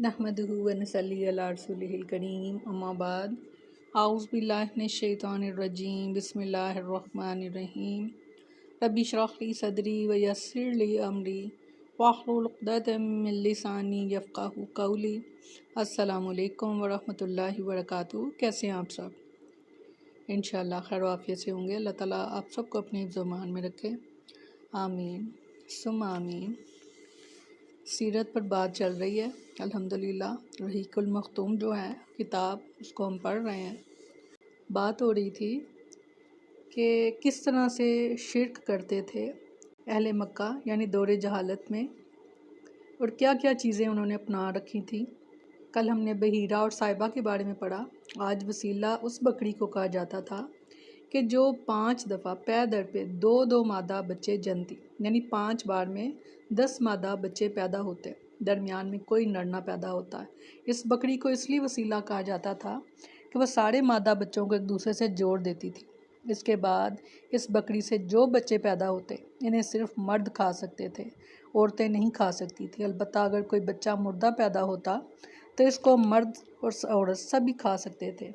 नहमदुहु व नसल्ली अला रसूलिहिल करीम अम्मा बाद आऊज़ु बिल्लाहि मिनश शैतानिर रजीम बिस्मिल्लाहिर रहमानिर रहीम रब्बि इश्रह ली सदरी व यस्सिर ली अमरी वाहलुल उक़दतम मिन लिसानी यफ़क़हू क़ौली। अस्सलामु अलैकुम व रहमतुल्लाहि व बरकातुहू। कैसे हैं आप सब? इंशाअल्लाह खैर आफियत से होंगे। अल्लाह ताला आप सबको अपने ज़मान में रखे, आमीन सुम आमीन। सीरत पर बात चल रही है अल्हम्दुलिल्लाह। रहीकुल मख्तूम जो है किताब, उसको हम पढ़ रहे हैं। बात हो रही थी कि किस तरह से शिर्क करते थे अहले मक्का यानी दौरे जहालत में, और क्या क्या चीज़ें उन्होंने अपना रखी थी। कल हमने बहीरा और साहिबा के बारे में पढ़ा। आज वसीला उस बकरी को कहा जाता था कि जो 5 दफ़ा पै दर पे 2-2 मादा बच्चे जनती, यानी 5 बार में 10 मादा बच्चे पैदा होते, दरमियान में कोई नर ना पैदा होता है। इस बकरी को इसलिए वसीला कहा जाता था कि वह सारे मादा बच्चों को एक दूसरे से जोड़ देती थी। इसके बाद इस बकरी से जो बच्चे पैदा होते इन्हें सिर्फ मर्द खा सकते थे, औरतें नहीं खा सकती थी। अलबत्ता अगर कोई बच्चा मुर्दा पैदा होता तो इसको मर्द और औरत सभी खा सकते थे।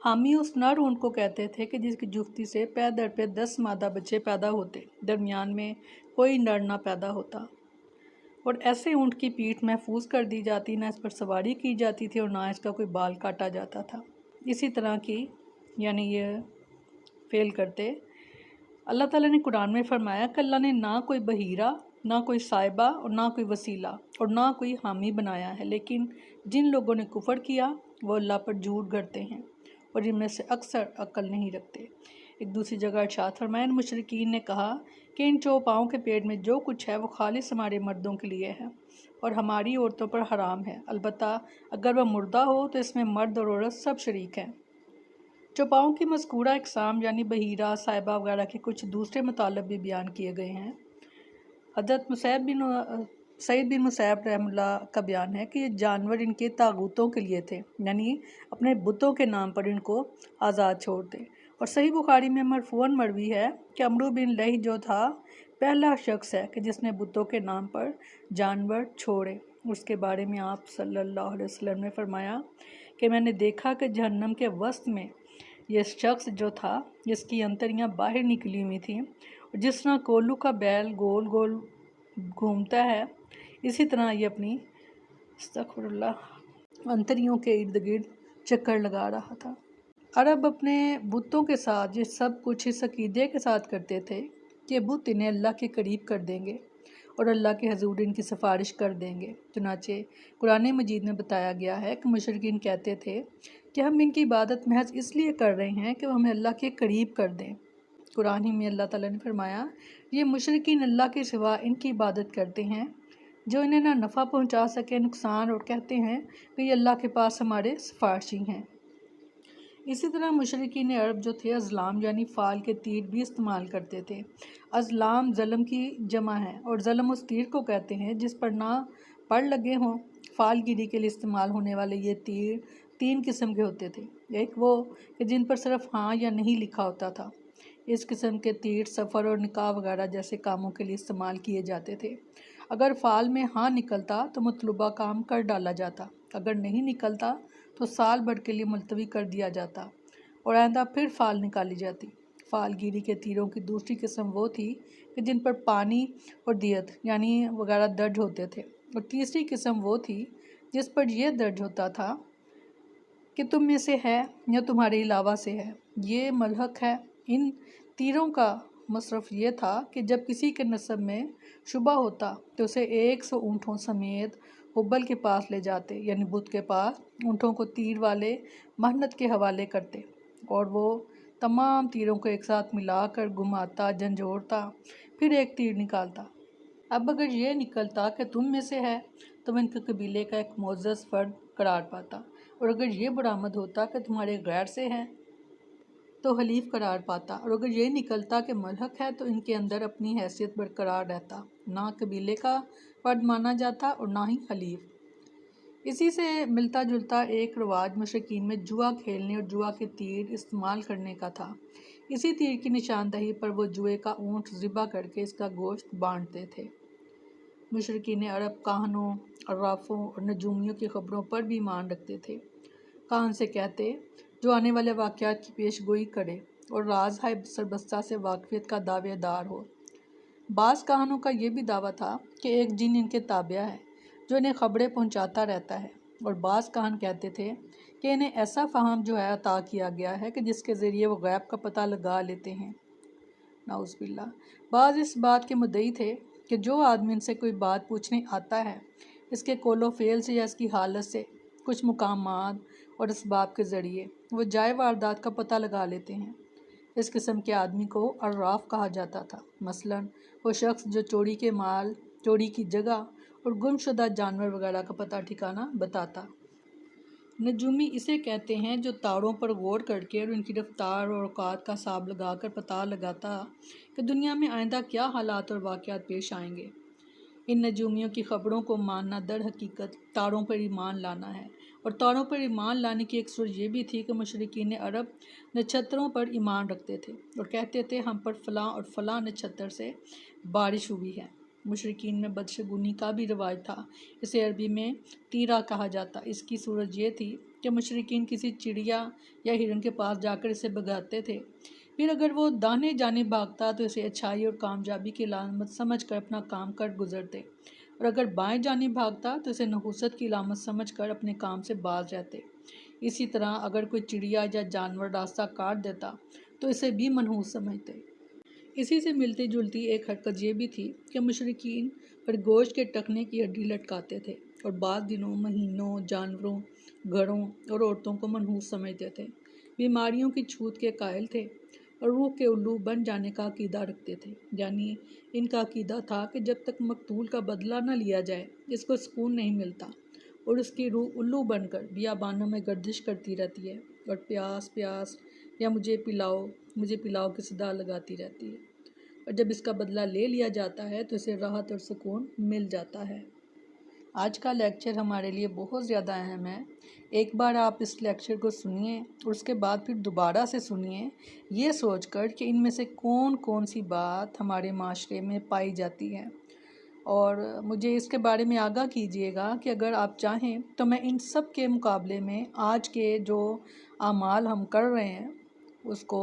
हामी उस नर ऊँट को कहते थे कि जिसकी जुफ्ती से पै दर पे 10 मादा बच्चे पैदा होते, दरमियान में कोई नर ना पैदा होता। और ऐसे ऊँट की पीठ महफूज कर दी जाती, ना इस पर सवारी की जाती थी और ना इसका कोई बाल काटा जाता था। इसी तरह की यानी ये फेल करते। अल्लाह ताला ने कुरान में फरमाया कि अल्लाह ने ना कोई बहीरा, ना कोई साहिबा और ना कोई वसीला और ना कोई हामी बनाया है, लेकिन जिन लोगों ने कुफर किया वो अल्लाह पर झूठ गढ़ते हैं और इनमें से अक्सर अक्ल नहीं रखते। एक दूसरी जगह इरशाद फरमाया, मुशरिकीन ने कहा कि इन चौपाओं के पेट में जो कुछ है वो खालिस हमारे मर्दों के लिए है और हमारी औरतों पर हराम है, अलबत्ता अगर वह मुर्दा हो तो इसमें मर्द और औरत सब शरीक हैं। चौपाओं की मज़कूरा इक़साम यानी बहीरा, साहिबा वगैरह के कुछ दूसरे मतलब भी बयान किए गए हैं। हज़रत सईद बिन मुसैब रहमुल्लाह का बयान है कि ये जानवर इनके तागूतों के लिए थे, यानी अपने बुतों के नाम पर इनको आज़ाद छोड़ते। और सही बुखारी में मरफूअन मरवी है कि अमरू बिन लही जो था पहला शख्स है कि जिसने बुतों के नाम पर जानवर छोड़े। उसके बारे में आप सल्लल्लाहु अलैहि वसल्लम ने फरमाया कि मैंने देखा कि जहन्नम के वस्त में यह शख्स जो था जिसकी अंतड़ियाँ बाहर निकली हुई थीं, और जिस तरह कोल्लू का बैल गोल गोल घूमता है, इसी तरह ये अपनी अस्तगफिरुल्लाह अंतड़ियों के इर्द गिर्द चक्कर लगा रहा था। अरब अपने बुतों के साथ ये सब कुछ इस अकीदे के साथ करते थे कि बुत इन्हें अल्लाह के करीब कर देंगे और अल्लाह के हजूर इनकी सिफारिश कर देंगे। चुनाचे कुरान मजीद में बताया गया है कि मुशरिकीन कहते थे कि हम इनकी इबादत महज इसलिए कर रहे हैं कि वो हमें अल्लाह के करीब कर दें। कुरान ही में अल्लाह ताला ने फरमाया, ये मुशरिकीन अल्लाह के सिवा इनकी इबादत करते हैं जो इन्हें ना नफ़ा पहुंचा सके नुकसान, और कहते हैं कि ये अल्लाह के पास हमारे सिफारशी हैं। इसी तरह मुशरिकीन अरब जो थे अज़लाम यानी फ़ाल के तीर भी इस्तेमाल करते थे। अज़लाम ज़लम की जमा है और ज़लम उस तीर को कहते हैं जिस पर ना पड़ लगे हों। फ़ाल गिरी के लिए इस्तेमाल होने वाले ये तीर 3 किस्म के होते थे। एक वो कि जिन पर सिर्फ हाँ या नहीं लिखा होता था। इस किस्म के तीर सफ़र और निकाह वगैरह जैसे कामों के लिए इस्तेमाल किए जाते थे। अगर फ़ाल में हाँ निकलता तो मतलूबा काम कर डाला जाता, अगर नहीं निकलता तो साल भर के लिए मुलतवी कर दिया जाता और आइंदा फिर फ़ाल निकाली जाती। फ़ालगिरी के तीरों की दूसरी किस्म वो थी कि जिन पर पानी और दियत यानी वगैरह दर्ज होते थे, और तीसरी किस्म वो थी जिस पर यह दर्ज होता था कि तुम में से है या तुम्हारे अलावा से है, ये मलहक है। इन तीरों का मसरफ़ ये था कि जब किसी के नस्ब में शुबा होता तो उसे 100 ऊँटों समेत हुब्बल के पास ले जाते, यानी बुत के पास ऊँटों को तीर वाले महनत के हवाले करते और वो तमाम तीरों को एक साथ मिलाकर घुमाता, झंझोड़ता, फिर एक तीर निकालता। अब अगर ये निकलता कि तुम में से है तो वह इनके कबीले का एक मोअज़्ज़ज़ फ़र्द करार पाता, और अगर ये बरामद होता कि तुम्हारे गैर से है तो हलीफ करार पाता, और अगर ये निकलता कि मलहक है तो इनके अंदर अपनी हैसियत बरकरार रहता, ना कबीले का फ़र्द माना जाता और ना ही हलीफ। इसी से मिलता जुलता एक रवाज मुशरिकीन में जुआ खेलने और जुआ के तीर इस्तेमाल करने का था। इसी तीर की निशानदही पर वो जुए का ऊँट ज़िबा करके इसका गोश्त बांटते थे। مشرکین عرب کاہنوں، عرافوں اور نجومیوں کی خبروں پر بھی ایمان رکھتے تھے۔ کاہن سے کہتے جو آنے والے واقعات کی پیش گوئی کرے اور راز ہائے سربستہ سے واقفیت کا دعوے دار ہو۔ بعض کاہنوں کا یہ بھی دعویٰ تھا کہ ایک جن ان کے تابع ہے جو انہیں خبریں پہنچاتا رہتا ہے، اور بعض کاہن کہتے تھے کہ انہیں ایسا فہم جو ہے عطا کیا گیا ہے کہ جس کے ذریعے وہ غیب کا پتہ لگا لیتے ہیں۔ نعوذ باللہ۔ بعض اس بات کے مدعی تھے کہ جو آدمی ان سے کوئی بات پوچھنے آتا ہے، اس کے قول و فعل سے یا اس کی حالت سے، کچھ مقامات اور اسباب کے ذریعے وہ جائے واردات کا پتہ لگا لیتے ہیں۔ اس قسم کے آدمی کو عراف کہا جاتا تھا۔ مثلاً وہ شخص جو چوری کے مال، چوری کی جگہ اور گم شدہ جانور وغیرہ کا پتہ ٹھکانہ بتاتا۔ نجومی اسے کہتے ہیں جو تاروں پر غور کر کے اور ان کی رفتار اور اوقات کا حساب لگا کر پتہ لگاتا کہ دنیا میں آئندہ کیا حالات اور واقعات پیش آئیں گے۔ ان نجومیوں کی خبروں کو ماننا در حقیقت تاروں پر ایمان لانا ہے، اور تاروں پر ایمان لانے کی ایک صورت یہ بھی تھی کہ مشرکین عرب نچھتروں پر ایمان رکھتے تھے اور کہتے تھے ہم پر فلاں اور فلاں نچھتر سے بارش ہوئی ہے۔ مشرکین میں بدشگونی کا بھی رواج تھا، اسے عربی میں تیرا کہا جاتا۔ اس کی صورت یہ تھی کہ مشرکین کسی چڑیا یا ہرن کے پاس جا کر اسے بھگاتے تھے، پھر اگر وہ دانے جانب بھاگتا تو اسے اچھائی اور کامیابی کی علامت سمجھ کر اپنا کام کر گزرتے، اور اگر بائیں جانب بھاگتا تو اسے نحوست کی علامت سمجھ کر اپنے کام سے باز رہتے۔ اسی طرح اگر کوئی چڑیا یا جانور راستہ کاٹ دیتا تو اسے بھی منحوس سمجھتے۔ اسی سے ملتی جلتی ایک حرکت یہ بھی تھی کہ مشرکین پر گوشت کے ٹخنے کی ہڈی لٹکاتے تھے اور بعض دنوں، مہینوں، جانوروں، گھروں اور عورتوں کو منحوس سمجھتے تھے۔ بیماریوں کی چھوت کے قائل تھے اور روح کے الو بن جانے کا عقیدہ رکھتے تھے، یعنی ان کا عقیدہ تھا کہ جب تک مقتول کا بدلہ نہ لیا جائے اس کو سکون نہیں ملتا، اور اس کی روح الو بن کر بیابانوں میں گردش کرتی رہتی ہے اور پیاس پیاس یا مجھے پلاؤ کی صدا لگاتی رہتی ہے، اور جب اس کا بدلہ لے لیا جاتا ہے تو اسے راحت اور سکون مل جاتا ہے۔ آج کا لیکچر ہمارے لیے بہت زیادہ اہم ہے۔ ایک بار آپ اس لیکچر کو سنیے اور اس کے بعد پھر دوبارہ سے سنیے، یہ سوچ کر کہ ان میں سے کون کون سی بات ہمارے معاشرے میں پائی جاتی ہے، اور مجھے اس کے بارے میں آگاہ کیجیے گا کہ اگر آپ چاہیں تو میں ان سب کے مقابلے میں آج کے جو اعمال ہم کر رہے ہیں اس کو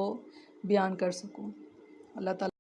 بیان کر سکوں۔ اللہ تعالیٰ